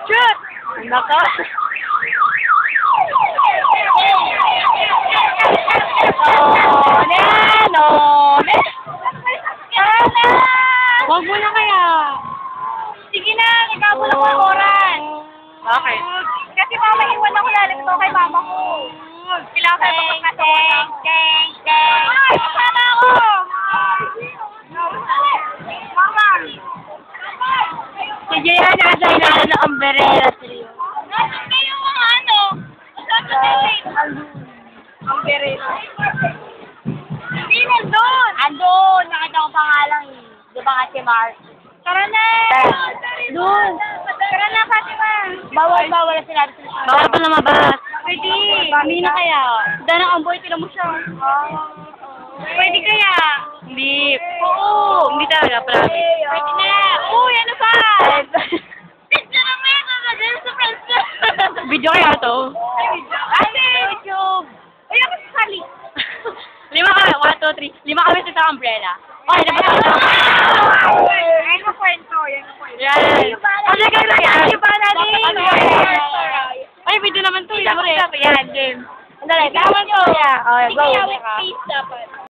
Shoot! Naka! Wag mo na kaya. Sige na, ikaw mo lang oras. Bakit? Kasi mama, iwan ako lalagay ko kay mama ko. Kailangan kayo magpapasok. Teng. Ay, sana ako! Mama! Si Jaya nasa ilalim ng umbrella tree. Nasaan kayo mga ano? Saan ka tayo? Umbrella. Hindi nandun! Andun! Nakita ko pa nga lang eh. Di ba nga si Mark? Tara na! Doon! Tara na, Fatima! Bawal na sinabi sila. Bawal pa lumabas. Pwede! Bami na kaya. Dahil ang amboy, tinan mo siya. Pwede kaya? Hindi. Oo! Hindi talaga, promise. Pwede na! Uy, ano pa? Picture na mo yan! Nagagano sa friends na! Video kaya to? Ate! YouTube! Uy, ako sasali! 5 kami. 1, 2, 3. 5 kami sa umbrella. Okay, na ba ito? Yan ang kwento. Yan. Kasi kayo lang yan. Ay, video naman to. Yan, game. Andali, tama to. Okay, go. Sige, with face dapat.